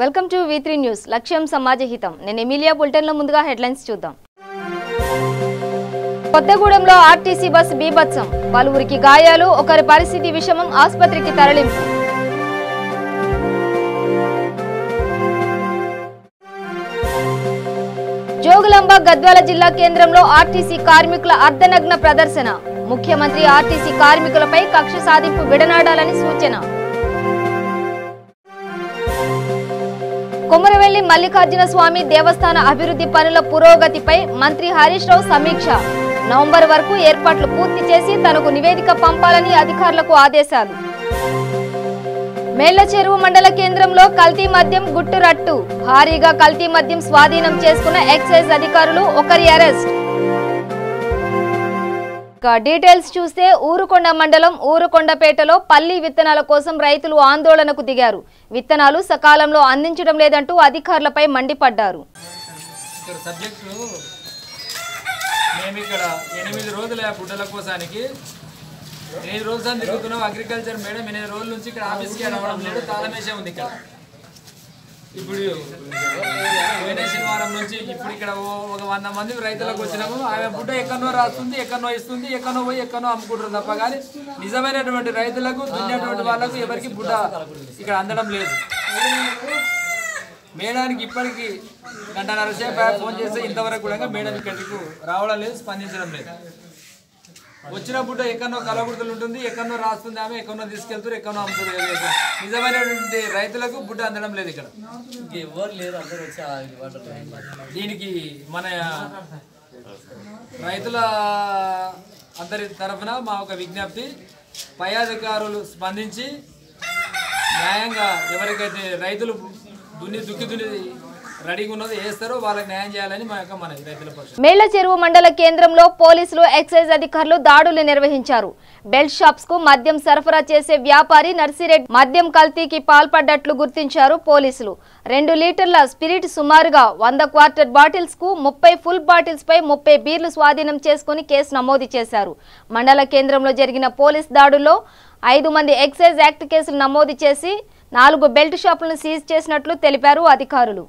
Welcome to V3 news. లక్ష్యం సమాజహితం. నేను Emilia. బులెటిన్లో ముందుగా హెడ్లైన్స్ చూద్దాం. కొత్తగూడెంలో ఆర్టీసీ బస్ బీభత్సం, పలువురికి గాయాలు, ఒకరి పరిస్థితి విషమం, ఆసుపత్రికి తరలింపు. జోగులాంబ గద్వాల జిల్లా కేంద్రంలో ఆర్టీసీ కార్మికుల అర్ధనగ్న ప్రదర్శన, ముఖ్యమంత్రి ఆర్టీసీ కార్మికులపై కక్ష సాధింపు విడనాడాలని సూచన. కొమరవెల్లి మల్లికార్జున స్వామి దేవస్థాన అభివృద్ధి పనుల పురోగతిపై మంత్రి హరీష్ రావు సమీక్ష, నవంబర్ వరకు ఏర్పాట్లు పూర్తి చేసి తనకు నివేదిక పంపాలని అధికారులకు ఆదేశాలు. మేళ్లచెరువు మండల కేంద్రంలో కల్తీ మద్యం గుట్టురట్టు, భారీగా కల్తీ మద్యం స్వాధీనం చేసుకున్న ఎక్సైజ్ అధికారులు, ఒకరి అరెస్ట్. డీటెయిల్స్ చూస్తే ఊరుకొండ మండలం ఊరుకొండపేటలో పల్లి విత్తనాల కోసం రైతులు ఆందోళనకు దిగారు. విత్తనాలు సకాలంలో అందించడం లేదంటూ అధికారులపై మండిపడ్డారు. మేము ఇక్కడ 8 రోజుల పుట్టల కోసానికి 8 రోజులు తిరుగుతున్నాం. అగ్రికల్చర్ మేడం 8 రోజుల నుంచి ఇక్కడ ఆఫీస్కి రావడం లేదు, తాళమేసే ఉంది ఇక్కడ. ఇప్పుడు పోయిన శనివారం నుంచి ఇప్పుడు ఇక్కడ ఒక 100 మంది రైతులకు వచ్చినాము. ఆమె బుట్ట ఎక్కడనో రాస్తుంది, ఎక్కడనో ఇస్తుంది, ఎక్కడనో పోయి ఎక్కడనో అమ్ముకుంటారు తప్ప కానీ నిజమైనటువంటి రైతులకు దున్నేటువంటి వాళ్ళకు ఎవరికి బుట్ట ఇక్కడ అందడం లేదు. మేడానికి ఇప్పటికీ 1.5 గంటల సేపు ఫోన్ చేస్తే ఇంతవరకు కూడా మేడం ఇక్కడికి రావడం లేదు, స్పందించడం లేదు. వచ్చిన బుట్ట ఎక్కడనో కలగుర్తులు ఉంటుంది, ఎక్కడనో రాస్తుంది, ఆమె ఎక్కడనో తీసుకెళ్తారు, ఎక్కడనో అమ్ముతారు. నిజమైనటువంటి రైతులకు బుట్ట అందడం లేదు ఇక్కడ. దీనికి మన రైతుల అందరి తరఫున మా ఒక విజ్ఞప్తి, పై అధికారులు స్పందించి న్యాయంగా ఎవరికైతే రైతులు దుక్కి రెడీగా ఉన్నది వేస్తారో వాళ్ళకి న్యాయం చేయాలని మా యొక్క మన రైతుల పక్షం. మేళ్లచెరువు మండల కేంద్రంలో పోలీసులు ఎక్సైజ్ అధికారులు దాడులు నిర్వహించారు. బెల్ట్ షాప్స్ కు మద్యం సరఫరా చేసే వ్యాపారి నర్సిరెడ్డి మద్యం కల్తీకి పాల్పడ్డట్లు గుర్తించారు పోలీసులు. 2 లీటర్ల స్పిరిట్, సుమారుగా 100 క్వార్టర్ బాటిల్స్ కు 30 ఫుల్ బాటిల్స్ పై 30 బీర్లు స్వాధీనం చేసుకుని కేసు నమోదు చేశారు. మండల కేంద్రంలో జరిగిన పోలీస్ దాడుల్లో 5 మంది ఎక్సైజ్ యాక్ట్ కేసులు నమోదు చేసి 4 బెల్ట్ షాపులను సీజ్ చేసినట్లు తెలిపారు అధికారులు.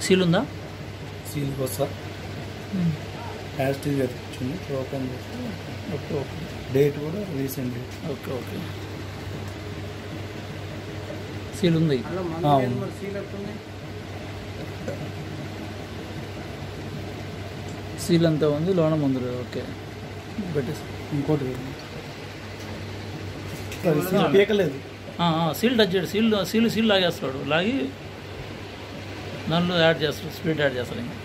సీల్ ఉందా? సీల్ వస్తా యాస్టీజ్ వచ్చింది, ఓపెన్ చేసి ఓకే ఓకే డేట్ కూడా recent date. Okay okay seal ఉంది. సీల్ అంతా ఉంది, లోన ముందు. ఓకే పెట్టేసి ఇంకోటి పీకలేదు. సీల్ టచ్ చేయడు, సీల్ లాగేస్తాడు, లాగి దాంట్లో యాడ్ చేస్తాడు, స్ప్లిట్ యాడ్ చేస్తాడు. ఇంకా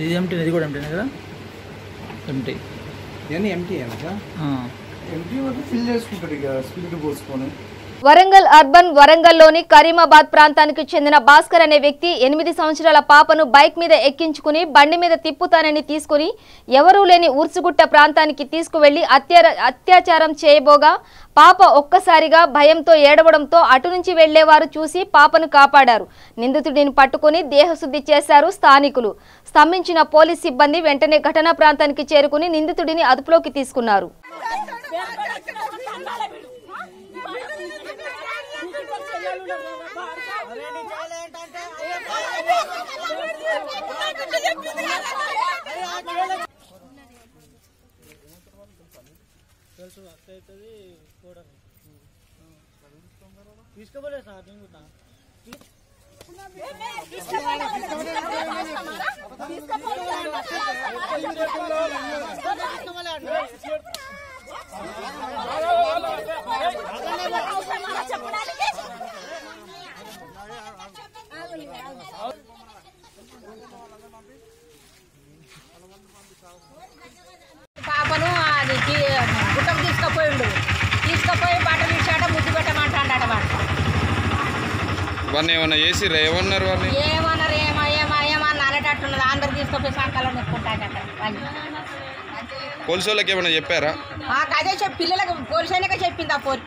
ఇది ఎంటీ, ఇది కూడా ఎంటీనే కదా, ఎంటీ. ఇవన్నీ ఎంటీ ఎంటీ వరకు ఫిల్ చేసుకుంటాడు ఇక స్ప్లిట్ పోసుకొని. వరంగల్ అర్బన్ వరంగల్లోని కరీమాబాద్ ప్రాంతానికి చెందిన భాస్కర్ అనే వ్యక్తి 8 సంవత్సరాల పాపను బైక్ మీద ఎక్కించుకుని బండి మీద తిప్పుతానని తీసుకుని ఎవరూ లేని ఉర్సుగుట్ట ప్రాంతానికి తీసుకువెళ్లి అత్యాచారం చేయబోగా పాప ఒక్కసారిగా భయంతో ఏడవడంతో అటు నుంచి వెళ్లేవారు చూసి పాపను కాపాడారు. నిందితుడిని పట్టుకుని దేహశుద్ధి చేశారు స్థానికులు. స్తంభించిన పోలీస్ సిబ్బంది వెంటనే ఘటనా ప్రాంతానికి చేరుకుని నిందితుడిని అదుపులోకి తీసుకున్నారు. తీసుకోలే సార్ పాపను అది గుట్టకు తీసుకుపోయి బట్టలు ఇచ్చాట, ముద్దు పెట్టమంటాడట. వాడిని ఏమన్నా చేసిర్రా? ఏమన్నారు వాళ్ళు? ఏమన్నారు ఏమన్నా అనేటట్టున్నది. అందరు తీసుకుపోయి సంకలం నెట్టుకుంటాడట. పోలీసు వాళ్ళకి ఏమన్నా చెప్పారా? అదే పిల్లలకు పోలీసు అయినాక చెప్పింది. ఆ పోలి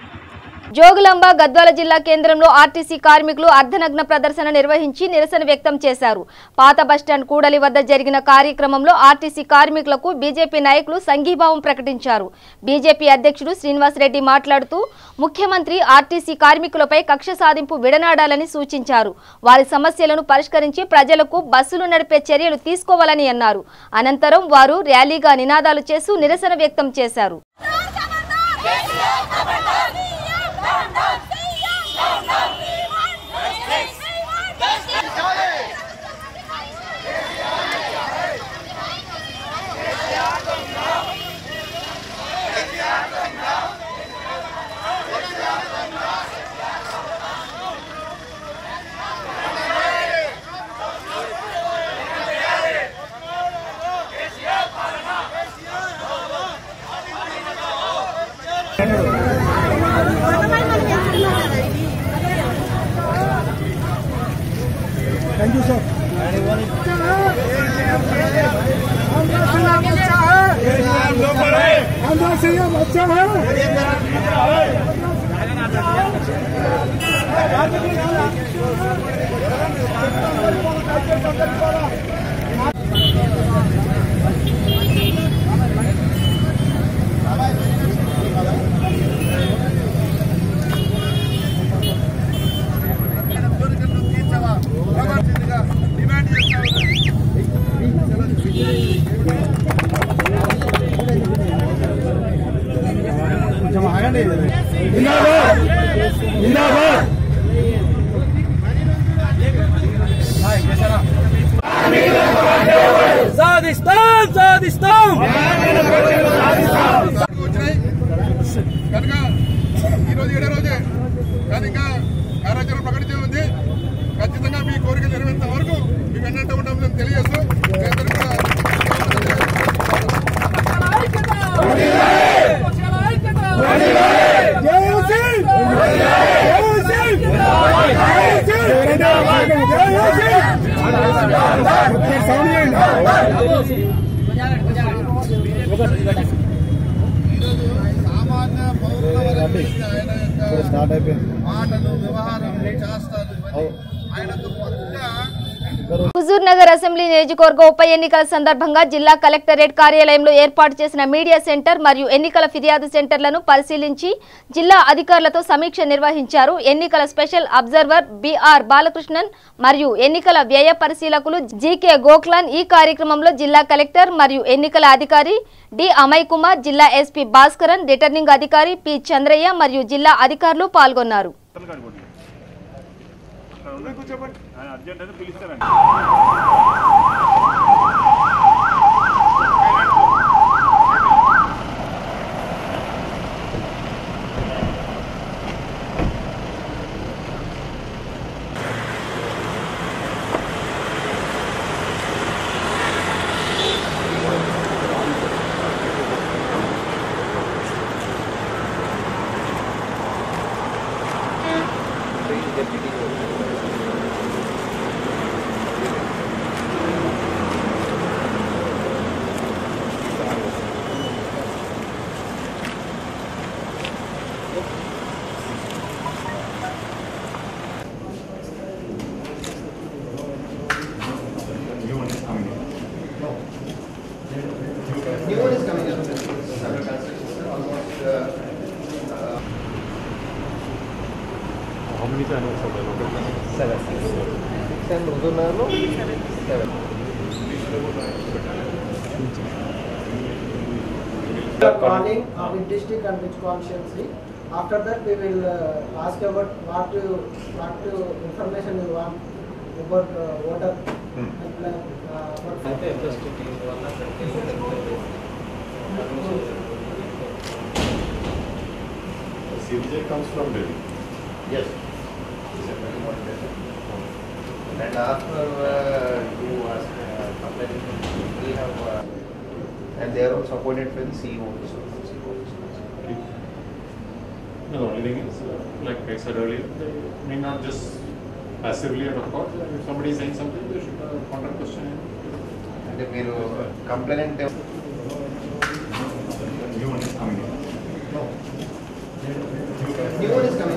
జోగులాంబ గద్వాల జిల్లా కేంద్రంలో ఆర్టీసీ కార్మికులు అర్ధనగ్న ప్రదర్శన నిర్వహించి నిరసన వ్యక్తం చేశారు. పాత బస్టాండ్ కూడలి వద్ద జరిగిన కార్యక్రమంలో ఆర్టీసీ కార్మికులకు బీజేపీ నాయకులు సంఘీభావం ప్రకటించారు. బీజేపీ అధ్యక్షుడు శ్రీనివాసరెడ్డి మాట్లాడుతూ ముఖ్యమంత్రి ఆర్టీసీ కార్మికులపై కక్ష సాధింపు విడనాడాలని సూచించారు. వారి సమస్యలను పరిష్కరించి ప్రజలకు బస్సులు నడిపే చర్యలు తీసుకోవాలని అన్నారు. అనంతరం వారు ర్యాలీగా నినాదాలు చేస్తూ నిరసన వ్యక్తం చేశారు. Thank you, sir. సాధిస్తాం కనుక ఈరోజు 7వ రోజే కానీ ఇంకా కార్యాచరణ ప్రకటించే ఉంది. ఖచ్చితంగా మీ కోరికలు నెరవేర్త వరకు మేము వెన్నట్టు ఉంటామని తెలియజేస్తూ సామాన్య పౌరుల మాటలు వ్యవహారాలు చేస్తారు ఆయనకు కొత్తగా హుజూర్ నగర్ అసెంబ్లీ నియోజకవర్గ ఉప ఎన్నికల సందర్భంగా జిల్లా కలెక్టరేట్ కార్యాలయంలో ఏర్పాటు చేసిన మీడియా సెంటర్ మరియు ఎన్నికల ఫిర్యాదు సెంటర్లను పరిశీలించి జిల్లా అధికారులతో సమీక్ష నిర్వహించారు. ఎన్నికల స్పెషల్ అబ్జర్వర్ బిఆర్ బాలకృష్ణన్ మరియు ఎన్నికల వ్యయ పరిశీలకులు జీకే గోఖ్లాన్ ఈ కార్యక్రమంలో జిల్లా కలెక్టర్ మరియు ఎన్నికల అధికారి డి అమయ్ కుమార్, జిల్లా ఎస్పీ భాస్కరన్, రిటర్నింగ్ అధికారి పి చంద్రయ్య మరియు జిల్లా అధికారులు పాల్గొన్నారు. అర్జెంట్ అయితే పిలుస్తారండి. Calling with district and which constituency. After that, we will ask about what information you want about voter. CBJ comes from Delhi. Yes. And after you ask complaining, we have and they are also appointed by the CEO. No, the only thing is, like I said earlier, they may not just passively record. If somebody is saying something, they should counter question him. And if you complainant, New one is coming in. new one is coming.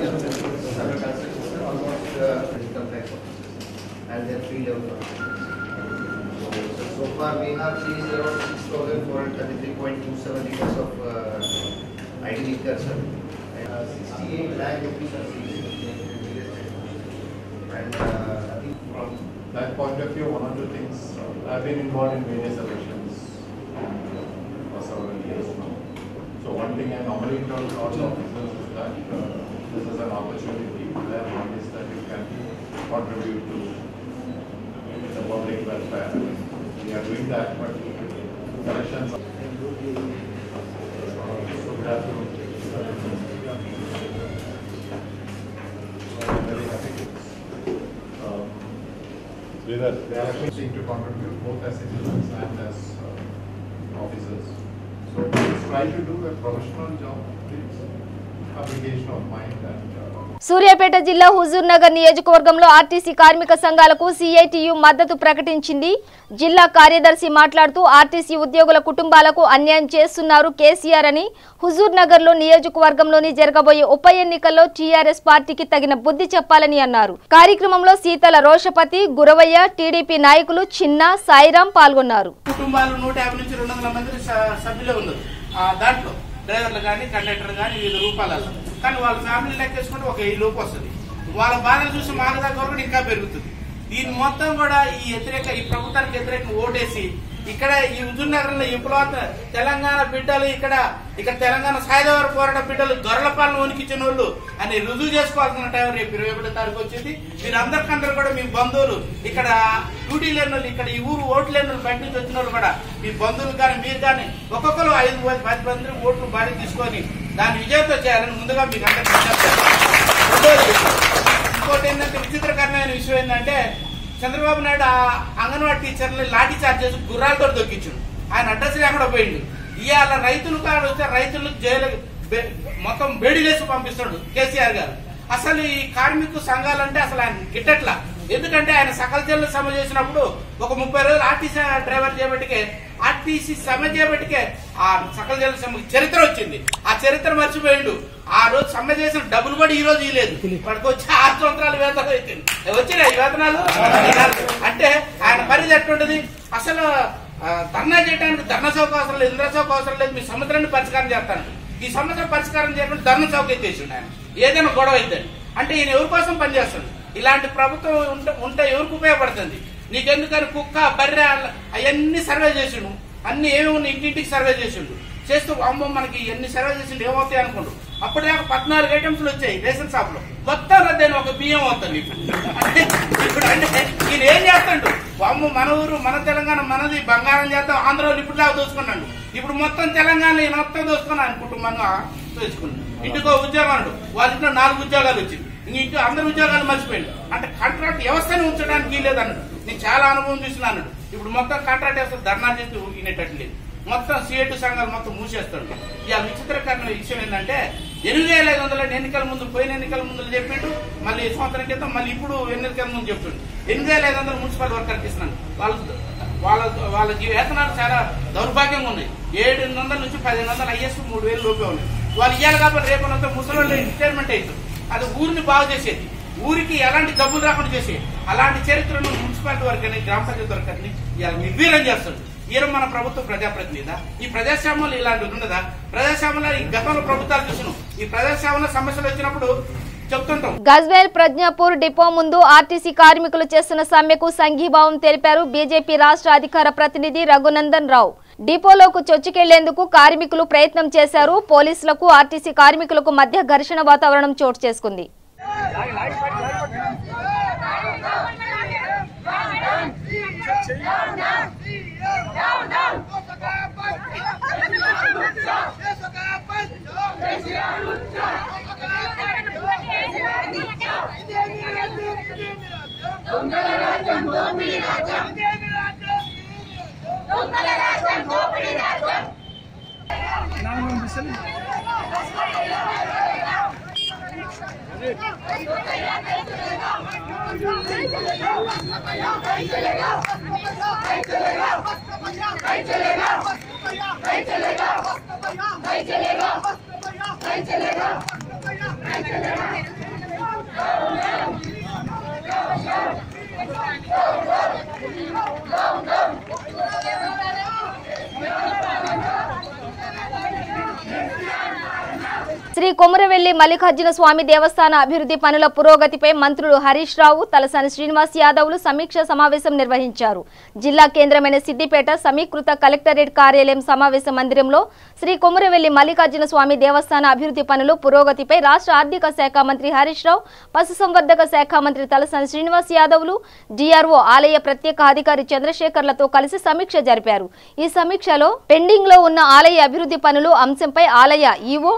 field development. So far we have seized around 6,433.27 liters of ID liquor, sir. 68 lakh rupees are seized. And from that point of view, one or two things, I've been involved in various elections for several years now. So one thing I normally tell all officers is that this is an opportunity where one is that you can contribute to the public welfare. We are doing that, but elections are very happy. They are actually seeking to contribute both as citizens and as officers. So let's try to do a professional job, please. Application of mind and Suryapet జిల్లా హుజూర్ నగర్ నియోజకవర్గంలో RTC కార్మిక సంఘాలకు CITU మద్దతు ప్రకటించింది. జిల్లా కార్యదర్శి మాట్లాడుతూ RTC ఉద్యోగుల కుటుంబాలకు అన్యాయం చేస్తున్నారు కేసీఆర్ అని, హుజూర్ నగర్ లో నియోజకవర్గంలోని జరగబోయే ఉప ఎన్నికల్లో టీఆర్ఎస్ పార్టీకి తగిన బుద్ధి చెప్పాలని అన్నారు. కార్యక్రమంలో సీతల రోషపతి, గురవయ్య, టీడీపీ నాయకులు చిన్న, సాయిరాం పాల్గొన్నారు. కుటుంబాలు 150 నుంచి 200 మంది సభ్యులు ఉన్నారు. దాంట్లో డ్రైవర్లు కానీ కండక్టర్ కానీ వివిధ రూపాలలో, కానీ వాళ్ళ ఫ్యామిలీ లెక్కేసుకుంటే ఒక 1000 లోపు వస్తుంది. వాళ్ళ బాధలు చూసి మాకు దగ్గర కూడా ఇంకా పెరుగుతుంది. దీని మొత్తం కూడా ఈ ప్రభుత్వానికి వ్యతిరేకంగా ఓటేసి ఇక్కడ ఈ హుజూర్ నగర్ లో ఇప్పుడు తెలంగాణ బిడ్డలు ఇక్కడ తెలంగాణ సాయుధ పోరాట బిడ్డలు దొరల పాలన ఉనికిచ్చిన వాళ్ళు అని రుజువు చేసుకోవాల్సిన టైం రేపు 21 తారీఖు వచ్చింది. మీరందరికందరూ కూడా మీ బంధువులు ఇక్కడ డ్యూటీ లేని వాళ్ళు, ఇక్కడ ఈ ఊరు ఓట్లు లేని వాళ్ళు, బయట నుంచి వచ్చిన వాళ్ళు కూడా మీ బంధువులు కానీ మీరు కానీ ఒక్కొక్కరు 5-10 మంది ఓట్లు బాడీ తీసుకొని దాన్ని విజయంతో చేయాలని ముందుగా మీకు అందరికీ ఇంకోటి ఏంటంటే విచిత్రకరమైన విషయం ఏంటంటే చంద్రబాబు నాయుడు అంగన్వాడీ టీచర్లు లాఠీ చార్జ్ చేసి గుర్రాలతో దొక్కించాడు. ఆయన అడ్రస్ లేకుండా పోయిండు. ఇవాళ రైతులు కాదు వస్తే రైతులకు జైలు మొత్తం బేడీలేసి పంపిస్తాడు కేసీఆర్ గారు. అసలు ఈ కార్మిక సంఘాలంటే అసలు ఆయన గిట్టట్లా. ఎందుకంటే ఆయన సకల జైలు సమ్మె చేసినప్పుడు ఒక 30 రోజులు ఆర్టీసీ డ్రైవర్ చేయబట్టికే ఆర్టీసీ సమ్మె చేయబట్టికే ఆ సకల జైలు సమ్మెకి చరిత్ర వచ్చింది. ఆ చరిత్ర మర్చిపోయిండు. ఆ రోజు సమ్మె చేసిన డబ్బులు కూడా ఈ రోజు ఇవ్వలేదు. వాడికి వచ్చి 6 సంవత్సరాలు వేతనాలు వచ్చింది. వచ్చినాయి వేతనాలు అంటే ఆయన పరిధి ఎట్లుంటది. అసలు ధర్నా చేయడానికి ధర్నా చౌక అవసరం లేదు, ఇంద్ర చౌక అవసరం లేదు, మీ సమస్యలన్నీ పరిష్కారం చేస్తాను. ఈ సమస్య పరిష్కారం చేయకుండా ధర్నా చౌక ఎత్తేసిండు ఆయన. ఏదైనా గొడవ అవుతుంది అంటే ఈయన ఎవరి కోసం పనిచేస్తుంది. ఇలాంటి ప్రభుత్వం ఉంటే ఎవరికి ఉపయోగపడుతుంది? నీకెందుకని కుక్క బర్రె అవన్నీ సర్వే చేసిండు. అన్ని ఏమి ఉన్నాయి ఇంటింటికి సర్వే చేసిండు. చేస్తూ అమ్మో మనకి ఎన్ని సర్వే చేసిండు ఏమవుతాయి అనుకోండు. అప్పటిదాకా 14 ఐటమ్స్లు వచ్చాయి రేషన్ షాప్ లో, మొత్తం రద్దని ఒక బియ్యం అవుతుంది. ఇప్పుడు అంటే ఈయన ఏం చేస్తాడు? అమ్మ మన ఊరు మన తెలంగాణ మనది బంగారం చేద్దాం ఆంధ్రలో ఇప్పుడు దాకా దోచుకున్నాడు. ఇప్పుడు మొత్తం తెలంగాణ ఈయన మొత్తం దోచుకున్నా ఆయన కుటుంబాన్ని దోచుకున్నాడు. ఇంటికో ఉద్యోగం అన్నాడు, వాళ్ళ ఇంట్లో 4 ఉద్యోగాలు వచ్చింది. ఇంక అందరు ఉద్యోగాలు మర్చిపోయింది. అంటే కాంట్రాక్ట్ వ్యవస్థని ఉంచడానికి వీల్లేదన్నాడు. నేను చాలా అనుభవం చూసిన అన్నాడు. ఇప్పుడు మొత్తం కాంట్రాక్ట్ వ్యవస్థ ధర్నా చేసి వినేటట్టు లేదు. మొత్తం సిఐటి సంఘాలు మొత్తం మూసేస్తాడు. ఇక విచిత్రకరమైన విషయం ఏంటంటే 8500 ఎన్నికల ముందు పోయిన ఎన్నికల ముందు చెప్పిండు, మళ్ళీ సంవత్సరం క్రితం మళ్ళీ ఇప్పుడు ఎన్నికల ముందు చెప్తుండు 8500 మున్సిపల్ వర్కర్కి ఇస్తున్నాను. వాళ్ళకి వేతనాలు చాలా దౌర్భాగ్యంగా ఉన్నాయి. 700 నుంచి 1500 హైయెస్ట్ 3000 లోపే ఉన్నాయి. వాళ్ళు ఇవ్వాలి కాబట్టి రేపనంతా ముసలి రిటైర్మెంట్ అవుతుంది. అది ఊరిని బాగు చేసేది, ఊరికి ఎలాంటి జబ్బులు రాకుండా చేసేది. అలాంటి చరిత్రను మున్సిపాలిటీ వర్గని గ్రామ పంచాయతీ వర్గని ఇలా నిర్వీర్యం చేస్తుంది. ఈయన మన ప్రభుత్వం ప్రజాప్రతినిధి. ఈ ప్రజాస్వామ్యంలో ఇలాంటివి ఉండదా? ప్రజాస్వామ్యంలో ఈ గతంలో ప్రభుత్వాలు చూసినాం. ఈ ప్రజాస్వామ్యంలో సమస్యలు వచ్చినప్పుడు చెప్తుంటాం. గజ్వేల్ ప్రజ్ఞాపూర్ డిపో ముందు ఆర్టీసీ కార్మికులు చేస్తున్న సమ్మెకు సంఘీభావం తెలిపారు బీజేపీ రాష్ట్ర అధికార ప్రతినిధి రఘునందన్ రావు. డిపోలోకి చొచ్చుకెళ్లేందుకు కార్మికులు ప్రయత్నం చేశారు. పోలీసులకు ఆర్టీసీ కార్మికులకు మధ్య ఘర్షణ వాతావరణం చోటు చేసుకుంది. శ్రీ కొమురవెల్లి మల్లికార్జున స్వామి దేవస్థాన అభివృద్ధి పనుల పురోగతిపై మంత్రులు హరీష్ రావు, తలసాని శ్రీనివాస్ యాదవ్లు సమీక్ష సమావేశం నిర్వహించారు. జిల్లా కేంద్రమైన సిద్దిపేట సమీకృత కలెక్టరేట్ కార్యాలయం సమావేశ మందిరంలో శ్రీ కొమురవెల్లి మల్లికార్జున స్వామి దేవస్థాన అభివృద్ధి పనులు పురోగతిపై రాష్ట్ర ఆర్థిక శాఖ మంత్రి హరీష్ రావు, పశుసంవర్ధక శాఖ మంత్రి తలసాని శ్రీనివాస్ యాదవ్లు, డిఆర్ఓ ఆలయ ప్రత్యేక అధికారి చంద్రశేఖర్లతో కలిసి సమీక్ష జరిపారు. ఈ సమీక్షలో పెండింగ్ లో ఉన్న ఆలయ అభివృద్ధి పనులు అంశంపై ఆలయ ఈవో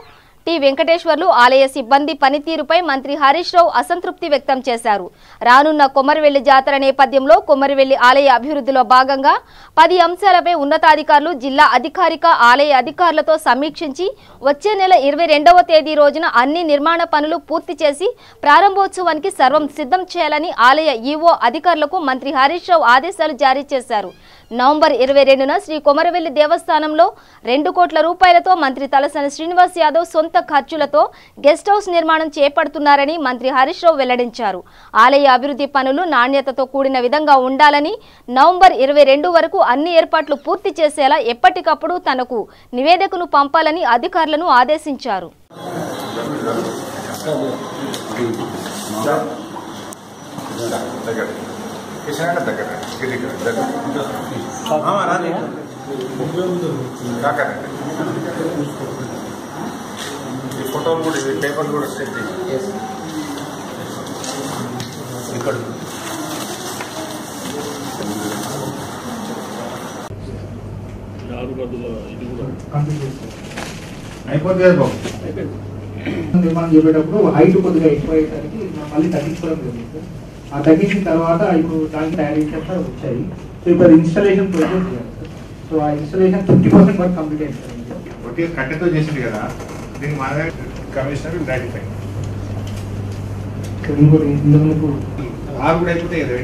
టి వెంకటేశ్వర్లు, ఆలయ సిబ్బంది పనితీరుపై మంత్రి హరీష్ రావు అసంతృప్తి వ్యక్తం చేశారు. రానున్న కొమరవెల్లి జాతర నేపథ్యంలో కొమరవెల్లి ఆలయ అభివృద్ధిలో భాగంగా 10 అంశాలపై ఉన్నతాధికారులు జిల్లా అధికారిక ఆలయ అధికారులతో సమీక్షించి వచ్చే నెల 22వ తేదీ రోజున అన్ని నిర్మాణ పనులు పూర్తి చేసి ప్రారంభోత్సవానికి సర్వం సిద్ధం చేయాలని ఆలయ ఈవో అధికారులకు మంత్రి హరీష్ రావు ఆదేశాలు జారీ చేశారు. నవంబర్ 22న శ్రీ కొమరవెల్లి దేవస్థానంలో 2 కోట్ల రూపాయలతో మంత్రి తలసాని శ్రీనివాస్ యాదవ్ సొంత ఖర్చులతో గెస్ట్ హౌస్ నిర్మాణం చేపడుతున్నారని మంత్రి హరీష్ రావు వెల్లడించారు. ఆలయ అభివృద్ధి పనులు నాణ్యతతో కూడిన విధంగా ఉండాలని, నవంబర్ 22 వరకు అన్ని ఏర్పాట్లు పూర్తి చేసేలా ఎప్పటికప్పుడు తనకు నివేదికను పంపాలని అధికారులను ఆదేశించారు. ఫోటోలు కూడా పేపర్లు కూడా సెట్ ఇక్కడ అయిపోతుంది బాబు. నిర్మాణం చేసేటప్పుడు హైట్ కొద్దిగా ఎక్కువ అయ్యేసరికి మళ్ళీ తగ్గించుకోవడం జరిగింది. ఆ తగ్గించిన తర్వాత ఇప్పుడు దానికి తయారీ చేస్తా వచ్చాయి. సో ఇప్పుడు ఇన్స్టాలేషన్ ప్రోగ్రెస్ చేయాలి సార్. సో ఆ ఇన్స్టాలేషన్ 50% వరకు కంప్లీట్ అయింది సార్. ఒకటి కట్టెతో చేసింది కదా, దీనికి మన కమిషనర్ గ్రాటిఫై. ఇంకోటి ఇందుకు 6 కూడా అయిపోతాయి కదా,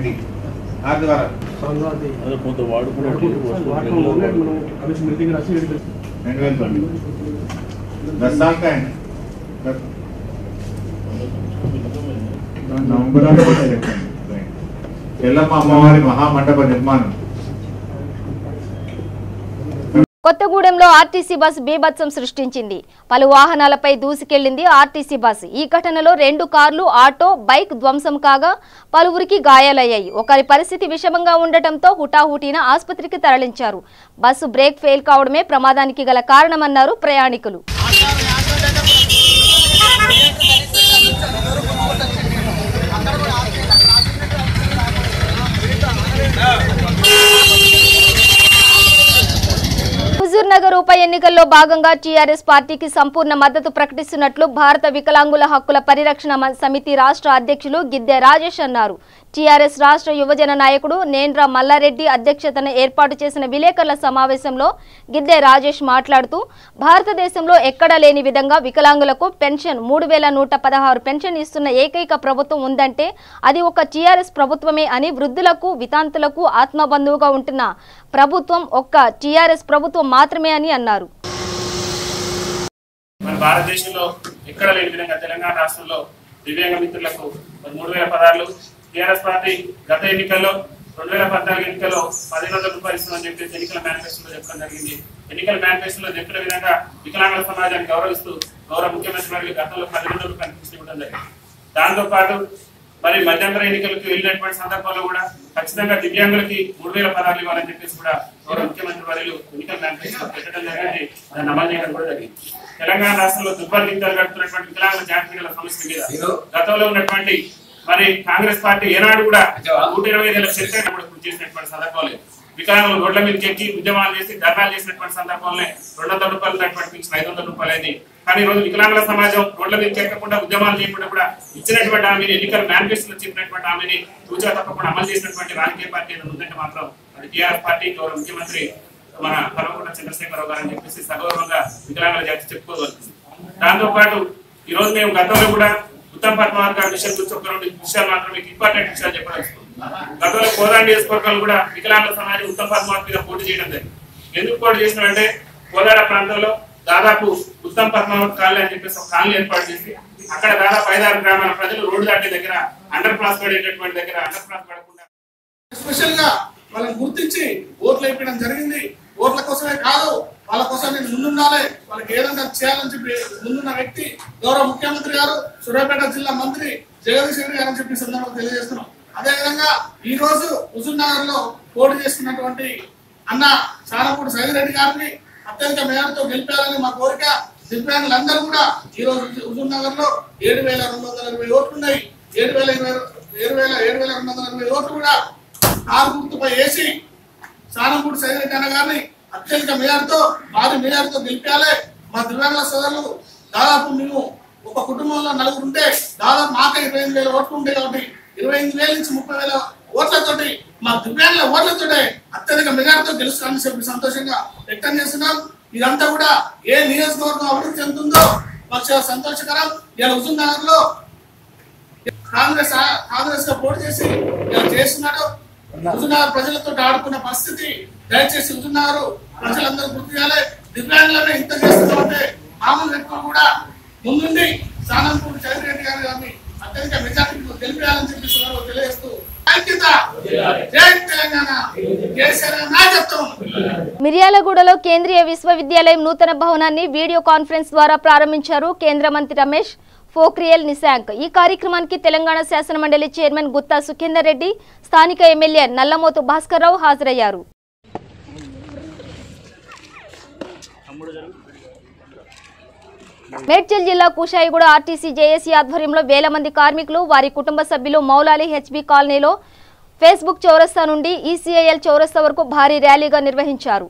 6 ద్వారా కొంత వాడుకున్నట్టు 2020 10 साल का है नवंबर ఎల్లమ్మ అమ్మవారి మహామండప నిర్మాణం. కొత్తగూడెంలో ఆర్టీసీ బస్సు బీభత్సం సృష్టించింది. పలు వాహనాలపై దూసుకెళ్లింది ఆర్టీసీ బస్సు. ఈ ఘటనలో 2 కార్లు, ఆటో, బైక్ ధ్వంసం కాగా పలువురికి గాయాలయ్యాయి. ఒకరి పరిస్థితి విషమంగా ఉండటంతో హుటాహుటీన ఆసుపత్రికి తరలించారు. బస్సు బ్రేక్ ఫెయిల్ కావడమే ప్రమాదానికి గల కారణమన్నారు ప్రయాణికులు. హుజూర్నగర్ ఉప ఎన్నికల్లో భాగంగా టీఆర్ఎస్ పార్టీకి సంపూర్ణ మద్దతు ప్రకటిస్తున్నట్లు భారత వికలాంగుల హక్కుల పరిరక్షణ సమితి రాష్ట్ర అధ్యక్షులు గిద్దె రాజేష్ అన్నారు. టీఆర్ఎస్ రాష్ట్ర యువజన నాయకుడు నేండ్ర మల్లారెడ్డి అధ్యక్షతన ఏర్పాటు చేసిన విలేకరుల సమావేశంలో గిద్దె రాజేష్ మాట్లాడుతూ భారతదేశంలో ఎక్కడా లేని విధంగా వికలాంగులకు పెన్షన్ 3116 పెన్షన్ ఇస్తున్న ఏకైక ప్రభుత్వం ఉందంటే అది ఒక టీఆర్ఎస్ ప్రభుత్వమే అని, వృద్ధులకు, వితాంతులకు ఆత్మబంధువుగా ఉంటున్న ప్రభుత్వం ఒక్క టీఆర్ఎస్ ప్రభుత్వం మాత్రమే అని అన్నారు. మన భారతదేశంలో ఎక్కడ లేని విధంగా తెలంగాణ రాష్ట్రంలో దివ్యాంగ మిత్రులకు 3000 పదాలు టీఆర్ఎస్ పార్టీ గత ఎన్నికల్లో 2014 ఎన్నికల్లో 1500 రూపాయలు ఇస్తుందని చెప్పేసి ఎన్నికల మేనిఫెస్టోలో చెప్పడం జరిగింది. ఎన్నికల మేనిఫెస్టోలో చెప్పిన విధంగా వికలాంగుల సమాజాన్ని గౌరవిస్తూ గౌరవ ముఖ్యమంత్రి గారికి గతంలో 1500 రూపాయలు ఇవ్వడం జరిగింది. దాంతో పాటు మరి మధ్యంతర ఎన్నికలకు వెళ్ళినటువంటి సందర్భంలో కూడా ఖచ్చితంగా దివ్యాంగులకి 3000 పదాలు ఇవ్వాలని చెప్పేసి కూడా గౌరవ ముఖ్యమంత్రి వర్యులు ఎన్నికల మేనిఫెస్టో పెట్టడం జరిగింది. దాన్ని అమలు చేయడం కూడా జరిగింది. తెలంగాణ రాష్ట్రంలో దుర్భరదిగ్గాలు గడుపుతున్నటువంటి వికలాంగుల జాతీయ సమస్య మీద గతంలో ఉన్నటువంటి మరి కాంగ్రెస్ పార్టీ ఏనాడు కూడా 125,000 చర్చలు చేసినటువంటి సందర్భంలో వికలాంగులు రోడ్ల మీదకి ఎక్కి ఉద్యమాలు చేసి ధర్నాలు చేసినటువంటి సందర్భంలో 200 రూపాయలు పెన్షన్ 500 రూపాయలు అయింది. కానీ ఈ రోజు వికలాంగుల సమాజం రోడ్ల మీదకి ఎక్కకుండా ఉద్యమాలు చేయకుండా కూడా ఇచ్చినటువంటి హామీని, ఎన్నికల మేనిఫెస్టోలో చెప్పినటువంటి హామీని తూచా తప్పకుండా అమలు చేసినటువంటి రాజకీయ పార్టీ ఉందంటే మాత్రం అది టీఆర్ఎస్ పార్టీ గౌరవ ముఖ్యమంత్రి మన కల్వకుంట్ల చంద్రశేఖరరావు గారు అని చెప్పేసి సగౌరవంగా వికలాంగుల జాతి చెప్పుకోగలుగుతుంది. దాంతో పాటు ఈ రోజు మేము గతంలో కూడా ఉత్తమ్ పద్మావత్ గారి విషయం గురించి ఒక 2 విషయాలు మాత్రం మీకు ఇంపార్టెంట్ విషయాలు చెప్పదలుచుకున్నాం. గతంలో కోదాడ నియోజకవర్గాలు కూడా వికలాంగుల సమాజం ఉత్తమ్ పద్మావత్ మీద పోటీ చేయడం జరిగింది. ఎందుకు పోటీ చేసినామంటే కోదాడ ప్రాంతంలో దాదాపు ఉత్తమ్ పద్మావత్ కాలనీ అని చెప్పేసి ఒక కాలనీ ఏర్పాటు చేసి అక్కడ దాదాపు 5-6 గ్రామాల ప్రజలు రోడ్డు దాటే దగ్గర అండర్ పాస్ పడేటటువంటి దగ్గర అండర్ పాస్ పడకుండా స్పెషల్ గా వాళ్ళని గుర్తించి ఓట్లు వేయడం జరిగింది. ఓట్ల కోసమే కాదు, వాళ్ళ కోసం నేను ముందుండాలి, వాళ్ళకి ఏదైనా చేయాలని చెప్పి ముందున్న వ్యక్తి గౌరవ ముఖ్యమంత్రి గారు, సూర్యాపేట జిల్లా మంత్రి జగదీష్ రెడ్డి గారు అని చెప్పి సందర్భంగా తెలియజేస్తున్నాం. అదేవిధంగా ఈ రోజు హుజూర్నగర్ లో పోటీ చేస్తున్నటువంటి అన్న చానపూడి సైదిరెడ్డి గారిని అత్యధిక మేరతో గెలిపాలని మా కోరిక. దివ్యాంగులందరూ కూడా ఈ రోజు హుజూర్నగర్ లో 7,220 ఓట్లు ఉన్నాయి. 7,220 ఓట్లు కూడా కారు గుర్తుపై వేసి చానపూడి సైదిరెడ్డి అన్న గారిని అత్యధిక మేరతో భారీ మేరతో గెలిపాలి. మా దివ్యాంగుల సోదరులు దాదాపు మేము ఒక కుటుంబంలో నలుగురు ఉంటే దాదాపు మాకే 25,000 ఓట్లు ఉంటాయి. కాబట్టి 25,000 నుంచి 30,000 ఓట్లతోటి మా దివ్యాంగుల ఓట్లతోటే అత్యధిక మెజార్టీతో గెలుస్తామని చెప్పి సంతోషంగా వ్యక్తం చేస్తున్నాం. ఇదంతా కూడా ఏ నియోజకవర్గం అభివృద్ధి చెందుతుందో మాకు చాలా సంతోషకరం. ఇలా హుజూర్నగర్ లో కాంగ్రెస్ గా పోటీ చేసి ఇలా చేస్తున్నాడు. హుజూర్నగర్ ప్రజలతో ఆడుకున్న పరిస్థితి దయచేసి హుజూర్నగర్ ప్రజలందరూ గుర్తు చేయాలి. దివ్యాంగులనే ఇంత చేస్తున్నామంటే మామూలు వ్యక్తులు కూడా ముందుండి చానపూడి సైదిరెడ్డి గారు గారిని అత్యధిక మెజార్టీతో గెలిపేయాలని చెప్పి తెలియజేస్తూ మిర్యాలగూడలో కేంద్రీయ విశ్వవిద్యాలయం నూతన భవనాన్ని వీడియో కాన్ఫరెన్స్ ద్వారా ప్రారంభించారు కేంద్ర మంత్రి రమేష్ పోఖ్రియాల్ నిశాంక్. ఈ కార్యక్రమానికి తెలంగాణ శాసనమండలి చైర్మన్ గుత్తా సుఖేందర్ రెడ్డి, స్థానిక ఎమ్మెల్యే నల్లమోతు భాస్కర్ రావు హాజరయ్యారు. మేడ్చల్ జిల్లా కుషాయిగూడ ఆర్టీసీ జేఏసీ ఆధ్వర్యంలో వేల మంది కార్మికులు, వారి కుటుంబ సభ్యులు మౌలాలి హెచ్బీ కాలనీలో ఫేస్బుక్ చౌరస్తా నుండి ఈసీఐఎల్ చౌరస్తా వరకు భారీ ర్యాలీగా నిర్వహించారు.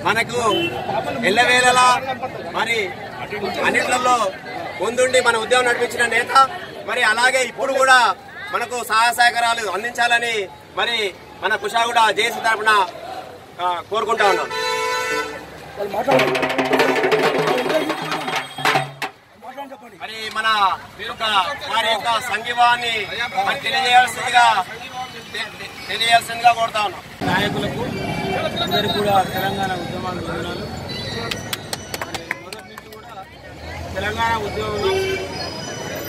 మనకు ఎల్లవేళలా మరి అన్నిట్లలో ముందుండి మన ఉద్యమం నడిపించిన నేత, మరి అలాగే ఇప్పుడు కూడా మనకు సహాయ సహకారాలు అందించాలని మరి మన కుషాయిగూడ జేఏసీ తరఫున కోరుకుంటా ఉన్నాం. మరి మన వారి యొక్క సంఘీభావాన్ని తెలియజేయాల్సిందిగా కోరుతా ఉన్నాం. నాయకులకు అందరికీ కూడా తెలంగాణ ఉద్యమాలు వందనాలు. మొదటి నుంచి కూడా తెలంగాణ ఉద్యమంలో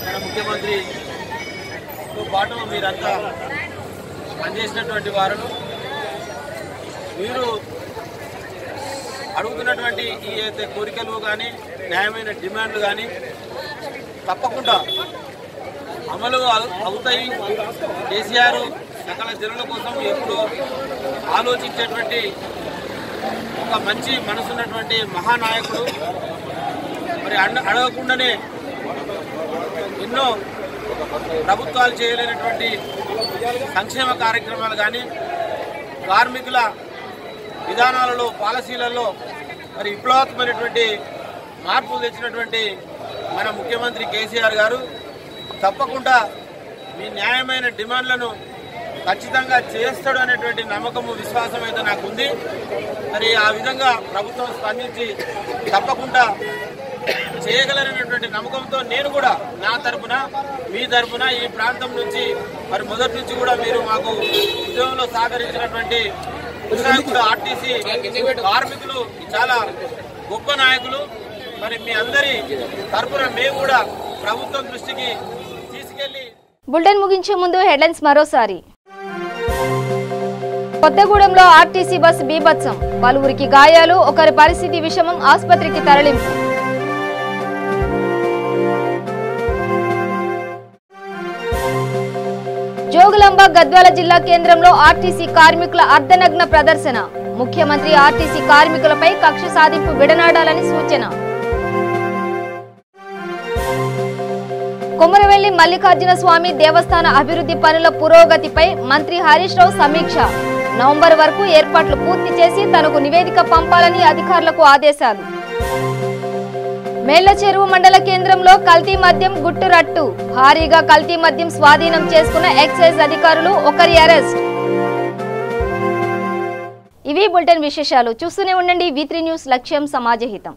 మన ముఖ్యమంత్రితో పాటు మీరంతా పనిచేసినటువంటి వారు, మీరు అడుగుతున్నటువంటి ఈ అయితే కోరికలు కానీ న్యాయమైన డిమాండ్లు కానీ తప్పకుండా అమలు అవుతాయి. కేసీఆర్ సకల జనుల కోసం ఎప్పుడు ఆలోచించేటువంటి ఒక మంచి మనసున్నటువంటి మహానాయకుడు. మరి అడగకుండానే ఎన్నో ప్రభుత్వాలు చేయలేనటువంటి సంక్షేమ కార్యక్రమాలు కానీ, కార్మికుల విధానాలలో పాలసీలలో మరి విప్లవాత్మకమైనటువంటి మార్పులు తెచ్చినటువంటి మన ముఖ్యమంత్రి కేసీఆర్ గారు తప్పకుండా మీ న్యాయమైన డిమాండ్లను ఖచ్చితంగా చేస్తాడు అనేటువంటి నమ్మకము, విశ్వాసం అయితే నాకు ఉంది. మరి ఆ విధంగా ప్రభుత్వం స్పందించి తప్పకుండా చేయగలరనేటువంటి నమ్మకంతో నేను కూడా నా తరఫున, మీ తరఫున, ఈ ప్రాంతం నుంచి మరి మొదటి నుంచి కూడా మీరు మాకు ఉద్యోగంలో సహకరించినటువంటి కుషాయిగూడ ఆర్టీసీ కార్మికులు చాలా గొప్ప నాయకులు. మరి మీ అందరి తరఫున మేము కూడా ప్రభుత్వం దృష్టికి తీసుకెళ్లి బులెటిన్ ముగించే ముందు హెడ్లైన్స్ మరోసారి. కొత్తగూడెంలో ఆర్టీసీ బస్సు బీభత్సం, పలువురికి గాయాలు, ఒకరి పరిస్థితి విషమం, ఆసుపత్రికి తరలింపు. జోగులాంబ గద్వాల జిల్లా కేంద్రంలో ఆర్టీసీ కార్మికుల అర్ధనగ్న ప్రదర్శన, ముఖ్యమంత్రి ఆర్టీసీ కార్మికులపై కక్ష సాధింపు విడనాడాలని సూచన. కొమరవెల్లి మల్లికార్జున స్వామి దేవస్థాన అభివృద్ధి పనుల పురోగతిపై మంత్రి హరీష్ రావు సమీక్ష, నవంబర్ వరకు ఏర్పాట్లు పూర్తి చేసి తనకు నివేదిక పంపాలని అధికారులకు ఆదేశాలు. మేళ్ల చెరువు మండల కేంద్రంలో కల్తీ మద్యం గుట్టురట్టు, భారీగా కల్తీ మద్యం స్వాధీనం చేసుకున్న ఎక్సైజ్ అధికారులు, ఒకరి అరెస్ట్. ఇవి బులెటిన్ విశేషాలు. చూస్తూనే ఉండండి V3 న్యూస్, లక్ష్యం సమాజహితం.